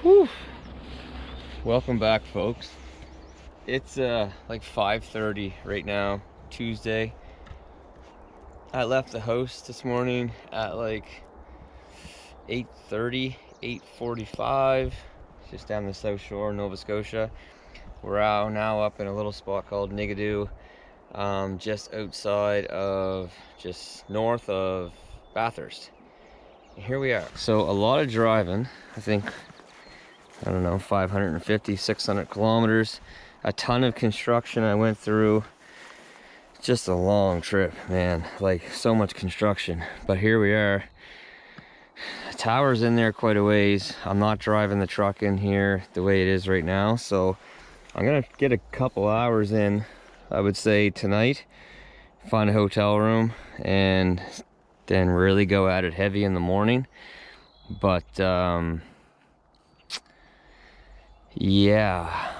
Whew. Welcome back, folks. It's like 5:30 right now, Tuesday. I left the house this morning at like 8:30, 8:45, just down the South Shore, Nova Scotia. We're out now up in a little spot called Nigadoo, just outside of, just north of Bathurst. And here we are. So a lot of driving, I think. I don't know, 550, 600 kilometers. A ton of construction I went through. Just a long trip, man. Like, so much construction. But here we are. The tower's in there quite a ways. I'm not driving the truck in here the way it is right now. So I'm gonna get a couple hours in, I would say tonight. Find a hotel room and then really go at it heavy in the morning. But, yeah,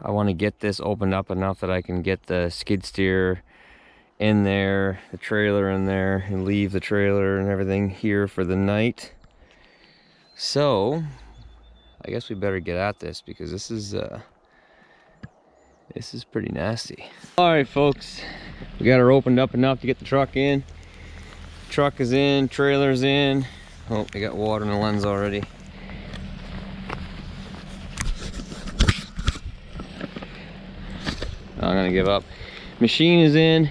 I want to get this opened up enough that I can get the skid steer in there, the trailer in there, and leave the trailer and everything here for the night. So I guess we better get at this because this is pretty nasty. All right, folks, we got her opened up enough to get the truck in. Truck is in, trailer's in. Oh, we got water in the lens already. I'm gonna give up. Machine is in.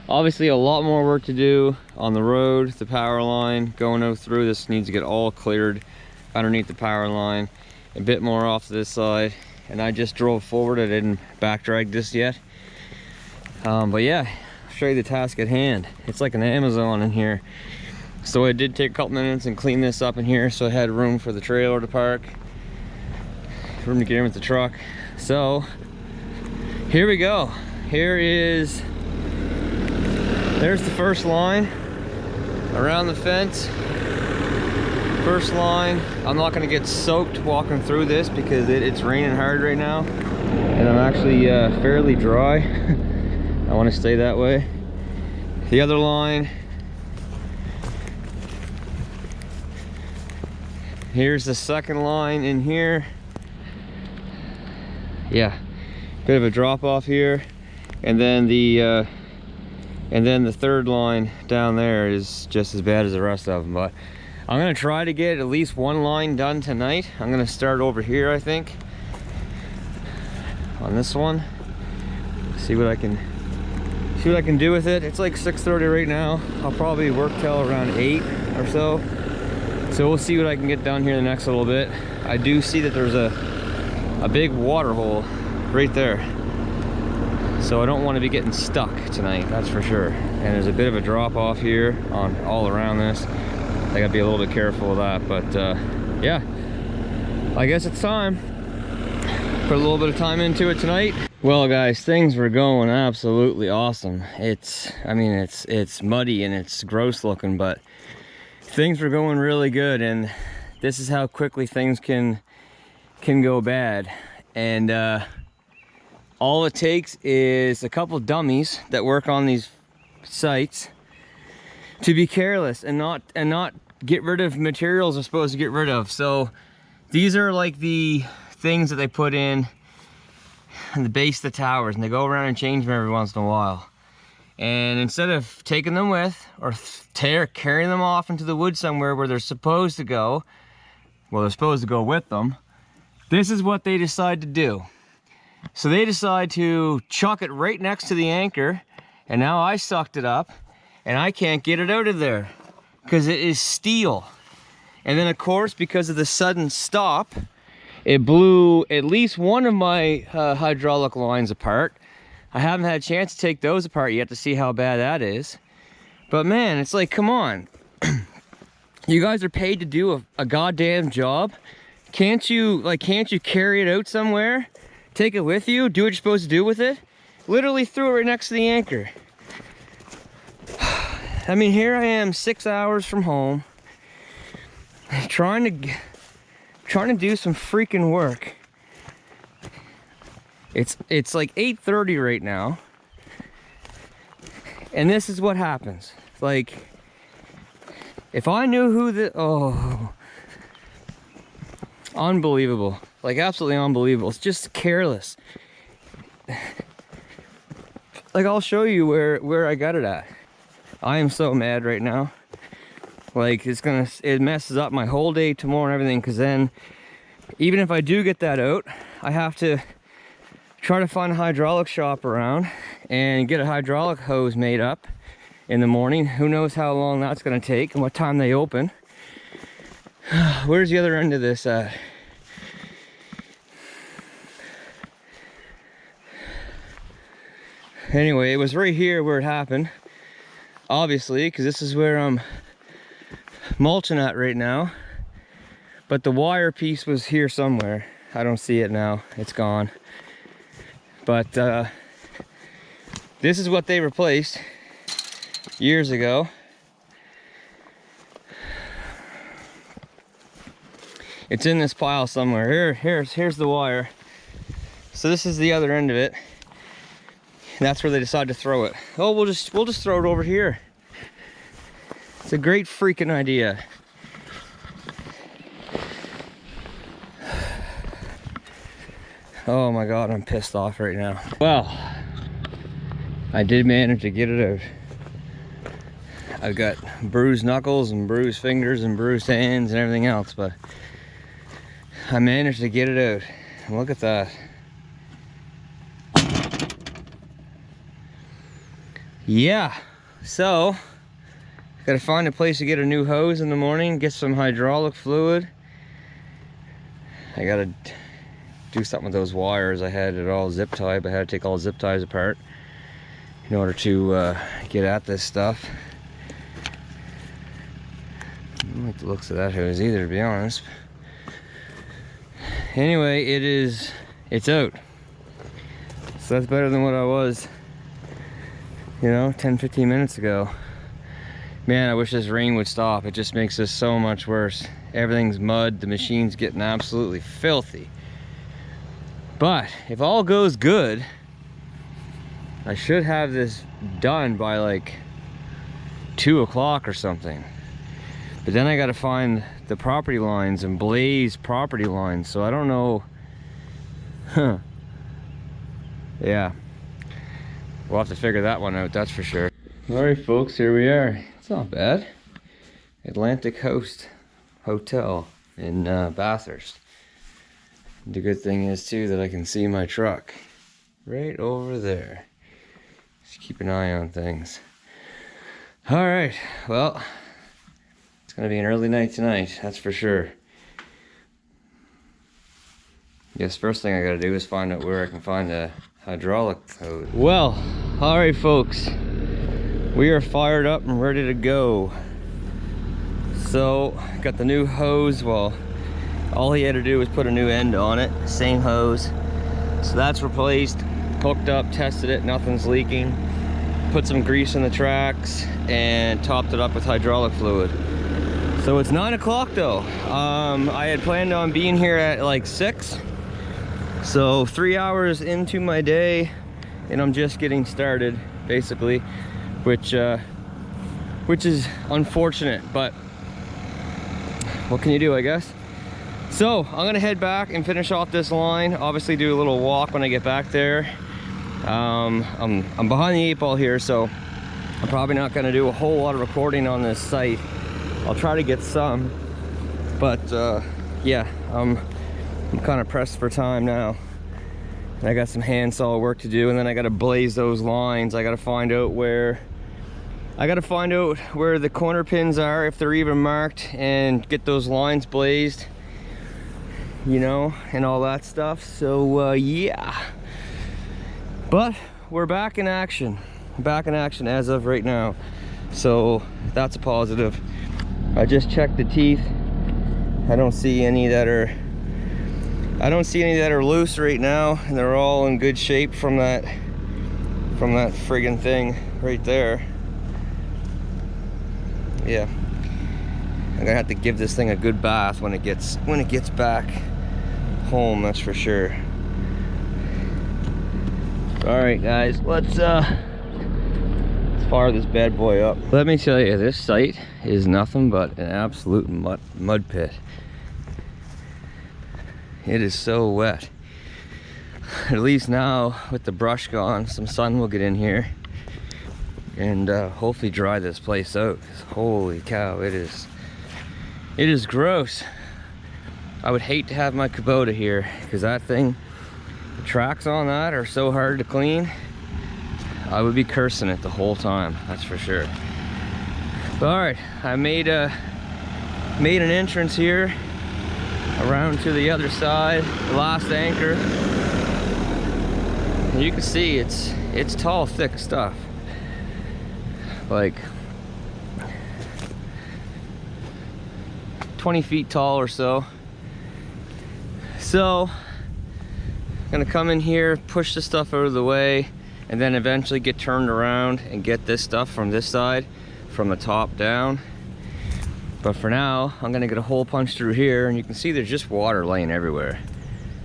Obviously a lot more work to do on the road. The power line going out through this needs to get all cleared underneath the power line. A bit more off to this side. And I just drove forward. I didn't back drag this yet. But yeah, I'll show you the task at hand. It's like an Amazon in here. So I did take a couple minutes and clean this up in here so I had room for the trailer to park. Room to get in with the truck. So here we go. There's the first line around the fence. First line. I'm not gonna get soaked walking through this because it's raining hard right now. And I'm actually fairly dry. I wanna stay that way. The other line. Here's the second line in here. Yeah. Bit of a drop off here, and then the third line down there is just as bad as the rest of them. But I'm gonna try to get at least one line done tonight. I'm gonna start over here, I think, on this one. See what I can do with it. It's like 6:30 right now. I'll probably work till around 8 or so. So we'll see what I can get done here the next little bit. I do see that there's a big water hole right there, so I don't want to be getting stuck tonight, that's for sure. And there's a bit of a drop off here on all around this. I gotta be a little bit careful of that, but yeah, I guess it's time. Put a little bit of time into it tonight. Well guys, things were going absolutely awesome. I mean it's muddy and it's gross looking, but things were going really good, and this is how quickly things can go bad. And all it takes is a couple dummies that work on these sites to be careless and not get rid of materials they're supposed to get rid of. So these are like the things that they put in the base of the towers, and they go around and change them every once in a while. And instead of taking them with or carrying them off into the woods somewhere where they're supposed to go, well, they're supposed to go with them, this is what they decide to do. So they decide to chuck it right next to the anchor, and now I sucked it up and I can't get it out of there because it is steel. And then of course, because of the sudden stop, it blew at least one of my hydraulic lines apart. I haven't had a chance to take those apart yet to see how bad that is. But man, it's like, come on. You guys are paid to do a goddamn job. Can't you carry it out somewhere? Take it with you, do what you're supposed to do with it. Literally threw it right next to the anchor. I mean, here I am 6 hours from home, trying to do some freaking work. It's like 8:30 right now, and this is what happens. Like, if I knew who Unbelievable. Like, absolutely unbelievable. It's just careless. Like, I'll show you where I got it at. I am so mad right now. Like, it messes up my whole day tomorrow and everything, because then even if I do get that out, I have to try to find a hydraulic shop around and get a hydraulic hose made up in the morning. Who knows how long that's going to take and what time they open. Where's the other end of this at? Anyway, it was right here where it happened, obviously, because this is where I'm mulching at right now. But the wire piece was here somewhere. I don't see it now. It's gone. But this is what they replaced years ago. It's in this pile somewhere. Here's the wire. So this is the other end of it. And that's where they decided to throw it. Oh, we'll just throw it over here. It's a great freaking idea. Oh my God, I'm pissed off right now. Well, I did manage to get it out. I've got bruised knuckles and bruised fingers and bruised hands and everything else, but I managed to get it out. And look at that. Yeah, so gotta find a place to get a new hose in the morning, get some hydraulic fluid. I gotta do something with those wires. I had it all zip tied, but I had to take all the zip ties apart in order to get at this stuff. I don't like the looks of that hose either, to be honest. Anyway, it's out. So that's better than what I was, you know, 10-15 minutes ago. Man, I wish this rain would stop. It just makes this so much worse. Everything's mud, the machine's getting absolutely filthy. But if all goes good, I should have this done by like 2 o'clock or something. But then I gotta find the property lines and blaze property lines, so I don't know. Huh. Yeah. We'll have to figure that one out, that's for sure. Alright folks, here we are. It's not bad. Atlantic Coast Hotel in Bathurst. The good thing is too that I can see my truck right over there. Just keep an eye on things. Alright, well, it's gonna be an early night tonight, that's for sure. Guess first thing I gotta do is find out where I can find a hydraulic hose. Well, alright folks, we are fired up and ready to go. So, got the new hose. Well, all he had to do was put a new end on it, same hose. So that's replaced, hooked up, tested it, nothing's leaking. Put some grease in the tracks and topped it up with hydraulic fluid. So it's 9 o'clock though. I had planned on being here at like 6. So 3 hours into my day and I'm just getting started basically, which is unfortunate, but what can you do, I guess? So I'm gonna head back and finish off this line. Obviously do a little walk when I get back there. I'm behind the 8 ball here, so I'm probably not gonna do a whole lot of recording on this site. I'll try to get some, but yeah, I'm kind of pressed for time now. And I got some handsaw work to do, and then I gotta blaze those lines. I gotta find out where the corner pins are, if they're even marked, and get those lines blazed, you know, and all that stuff. So yeah, but we're back in action as of right now, so that's a positive. I just checked the teeth. I don't see any that are loose right now, and they're all in good shape from that friggin' thing right there. Yeah, I'm gonna have to give this thing a good bath when it gets back home, that's for sure. All right guys, let's fire this bad boy up. Let me tell you, this site is nothing but an absolute mud pit. It is so wet. At least now with the brush gone, some sun will get in here and hopefully dry this place out. Holy cow, it is gross. I would hate to have my Kubota here because that thing, the tracks on that are so hard to clean. I would be cursing it the whole time, that's for sure. But all right, I made an entrance here around to the other side, the last anchor. And you can see it's tall, thick stuff. Like 20 feet tall or so. So I'm gonna come in here, push the stuff out of the way, and then eventually get turned around and get this stuff from this side, from the top down. But for now, I'm gonna get a hole punched through here, and you can see there's just water laying everywhere.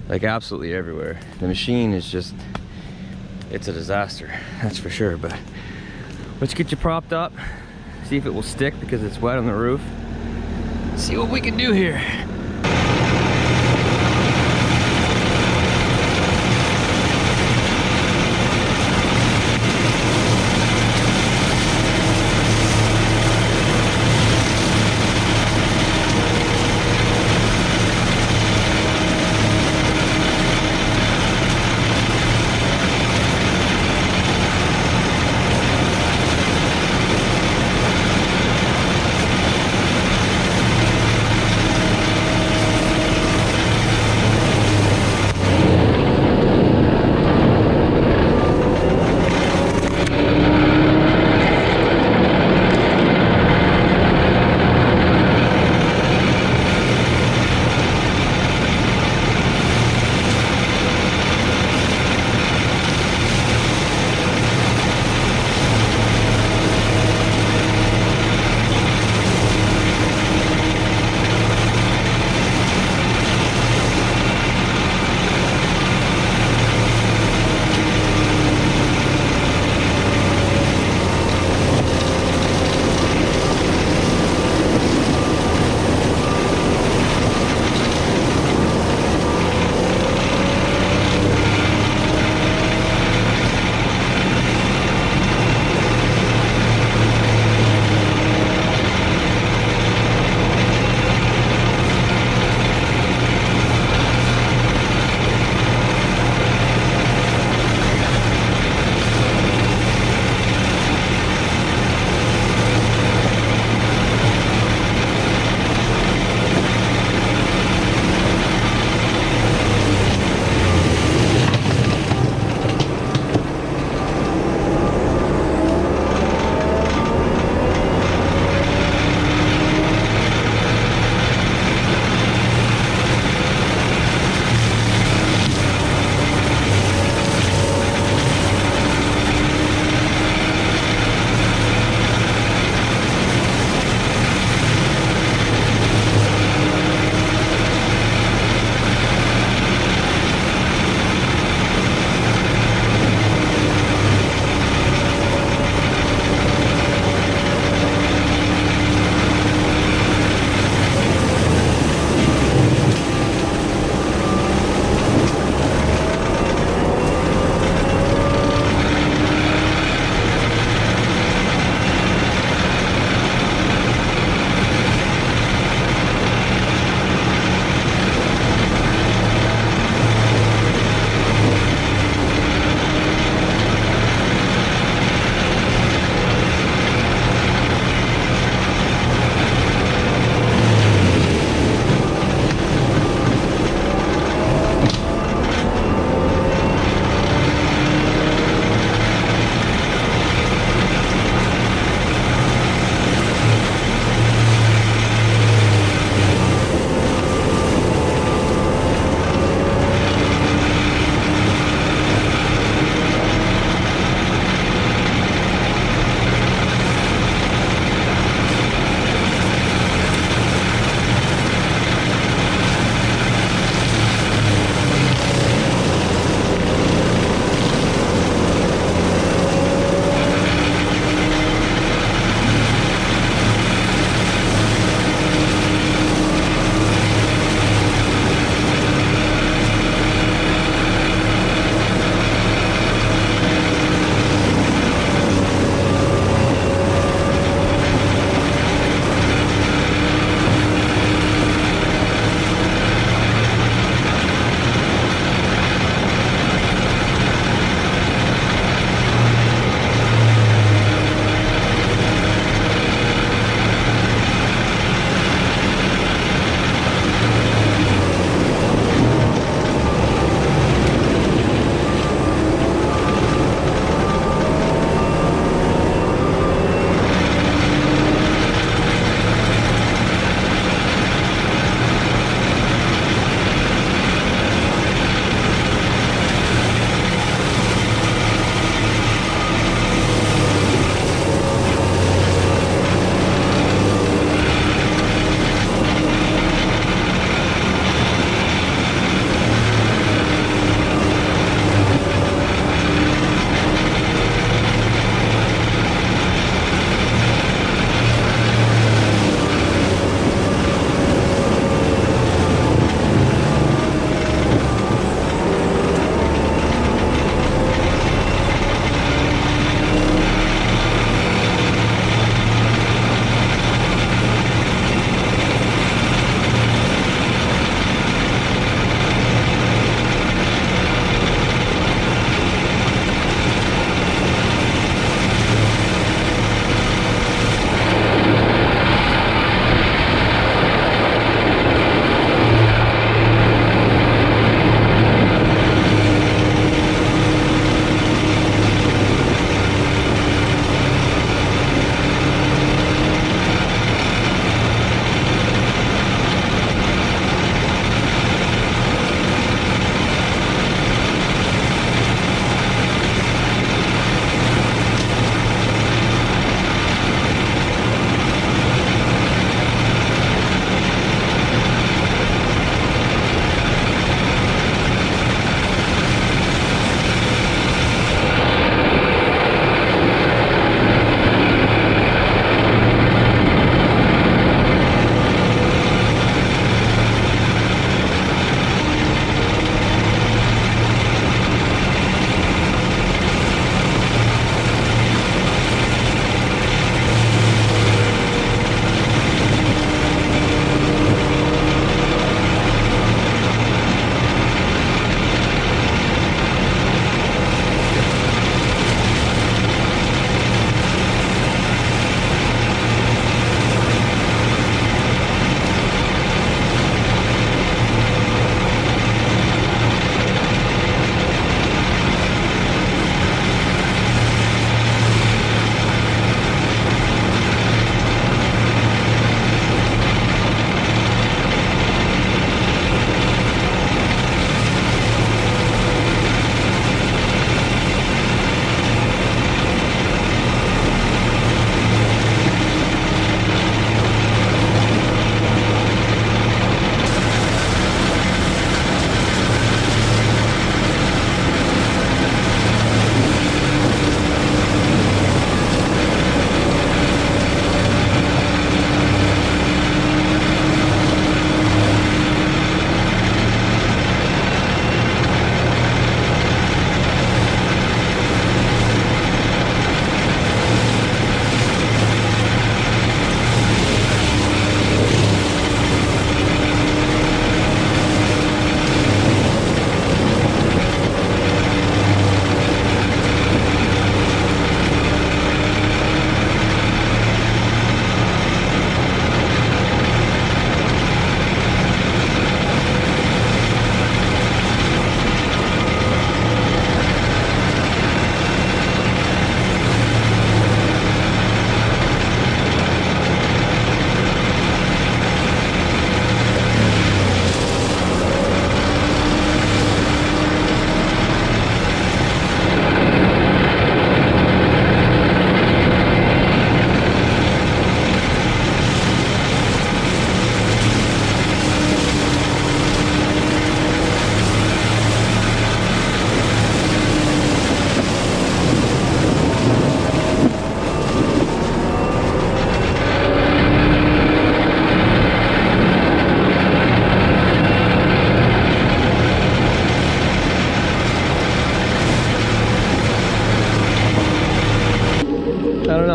Like absolutely everywhere. The machine is just, it's a disaster, that's for sure. But let's get you propped up, see if it will stick because it's wet on the roof. See what we can do here.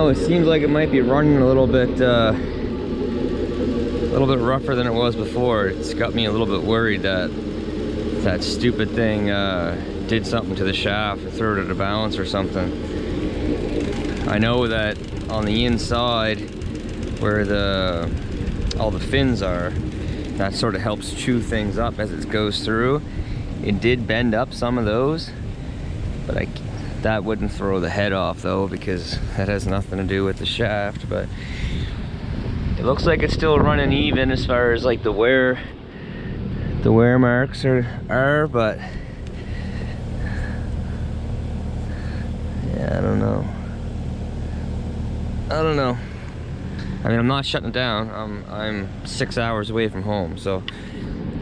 now it seems like it might be running a little bit rougher than it was before. It's got me a little bit worried that that stupid thing did something to the shaft or threw it out of balance or something. I know that on the inside where all the fins are, that sort of helps chew things up as it goes through. It did bend up some of those, but that wouldn't throw the head off though, because that has nothing to do with the shaft. But it looks like it's still running even as far as like the wear marks are, but yeah, I don't know. I mean, I'm not shutting it down. I'm 6 hours away from home, so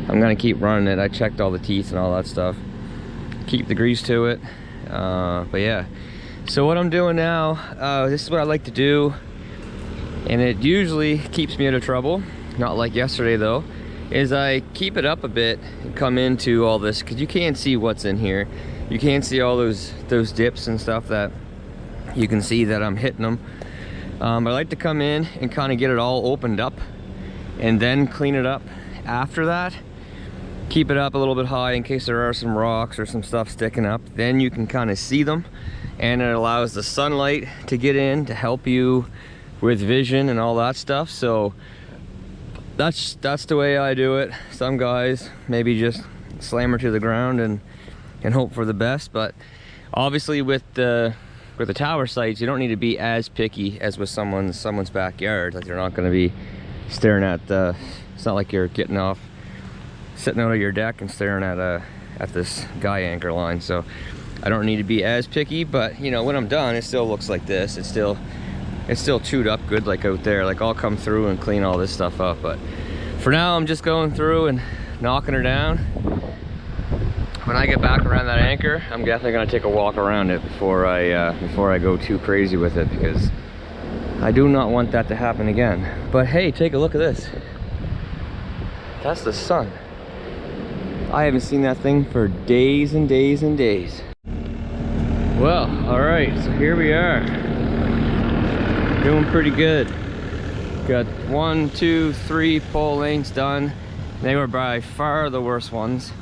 I'm gonna keep running it. I checked all the teeth and all that stuff. Keep the grease to it. But yeah, so what I'm doing now, this is what I like to do, and it usually keeps me out of trouble. Not like yesterday though. Is I keep it up a bit and come into all this, because you can't see what's in here. You can't see all those dips and stuff that you can see that I'm hitting them. I like to come in and kind of get it all opened up and then clean it up after that. Keep it up a little bit high in case there are some rocks or some stuff sticking up. Then you can kind of see them, and it allows the sunlight to get in to help you with vision and all that stuff. So that's the way I do it. Some guys maybe just slam her to the ground and hope for the best, but obviously with the tower sites, you don't need to be as picky as with someone's backyard. Like, you're not going to be staring at it's not like you're sitting out of your deck and staring at this guy anchor line. So I don't need to be as picky, but you know, when I'm done, it still looks like this. It's still chewed up good, like out there. Like, I'll come through and clean all this stuff up, but for now I'm just going through and knocking her down. When I get back around that anchor, I'm definitely gonna take a walk around it before I go too crazy with it, because I do not want that to happen again. But hey, take a look at this. That's the sun. I haven't seen that thing for days and days and days. Well, all right, so here we are. Doing pretty good. Got 1, 2, 3 pole lengths done. They were by far the worst ones.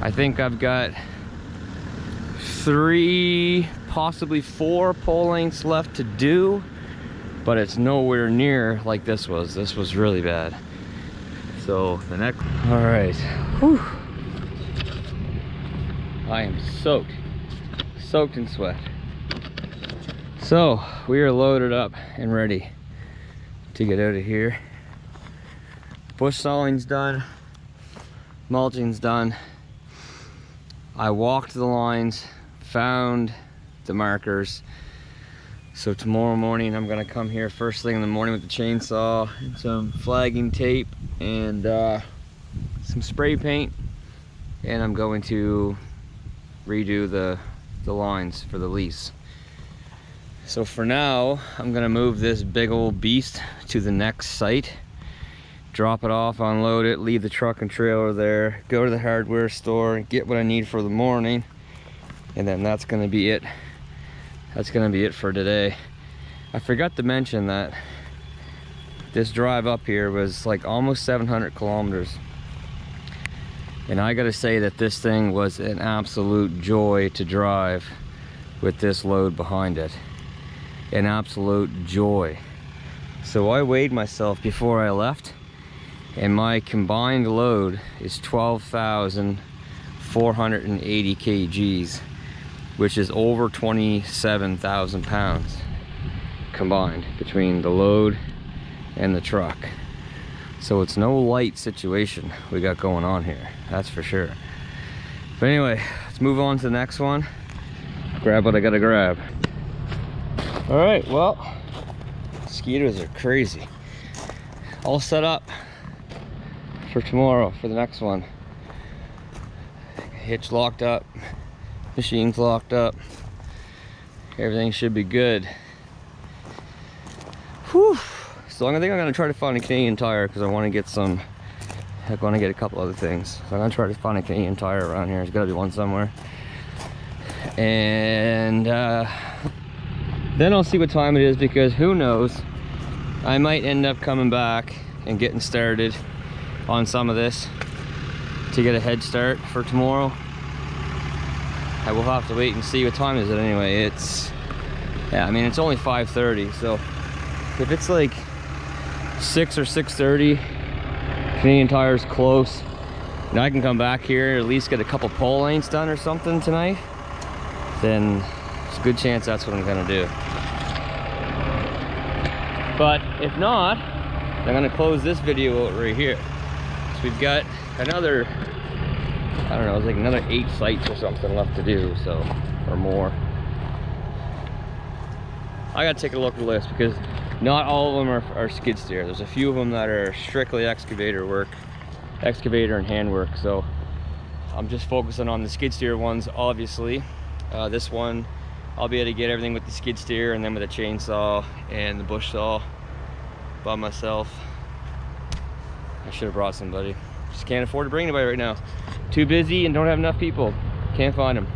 I think I've got 3, possibly 4 pole lengths left to do, but it's nowhere near like this was. This was really bad. So the next, all right. Whew. I am soaked in sweat. So we are loaded up and ready to get out of here. Bush sawing's done, mulching's done. I walked the lines, found the markers. So tomorrow morning I'm gonna come here first thing in the morning with the chainsaw and some flagging tape and some spray paint, and I'm going to redo the lines for the lease. So for now, I'm gonna move this big old beast to the next site, drop it off, unload it, leave the truck and trailer there, go to the hardware store, get what I need for the morning, and then that's gonna be it. That's gonna be it for today. I forgot to mention that this drive up here was like almost 700 kilometers. And I gotta say that this thing was an absolute joy to drive with this load behind it. An absolute joy. So I weighed myself before I left, and my combined load is 12,480 kgs, which is over 27,000 pounds combined between the load and the truck. So it's no light situation we got going on here, that's for sure. But anyway, let's move on to the next one, grab what I gotta grab. All right, well, mosquitoes are crazy. All set up for tomorrow for the next one. Hitch locked up, machine's locked up, everything should be good. Whew. So I think I'm gonna try to find a Canadian Tire, because I want to get some, I want to get a couple other things. So I'm gonna try to find a Canadian Tire around here. There's gotta be one somewhere. And Then I'll see what time it is, because who knows, I might end up coming back and getting started on some of this to get a head start for tomorrow. I will have to wait and see. What time is it anyway? It's, yeah, I mean, it's only 5:30, so if it's like 6 or 6:30, Canadian Tire's close, and I can come back here, at least get a couple pole lengths done or something tonight, then there's a good chance that's what I'm gonna do. But if not, I'm gonna close this video out right here. So we've got another, I don't know, it's like another 8 sites or something left to do, so, or more. I gotta take a look at the list, because not all of them are skid steer. There's a few of them that are strictly excavator work, excavator and hand work. So I'm just focusing on the skid steer ones, obviously. This one, I'll be able to get everything with the skid steer and then with a chainsaw and the bush saw by myself. I should have brought somebody. Just can't afford to bring anybody right now. Too busy and don't have enough people. Can't find them.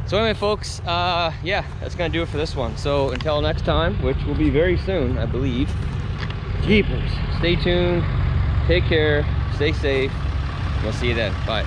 So anyway, folks, yeah, that's gonna do it for this one. So until next time, which will be very soon, I believe. Jeepers, stay tuned, take care, stay safe. We'll see you then. Bye.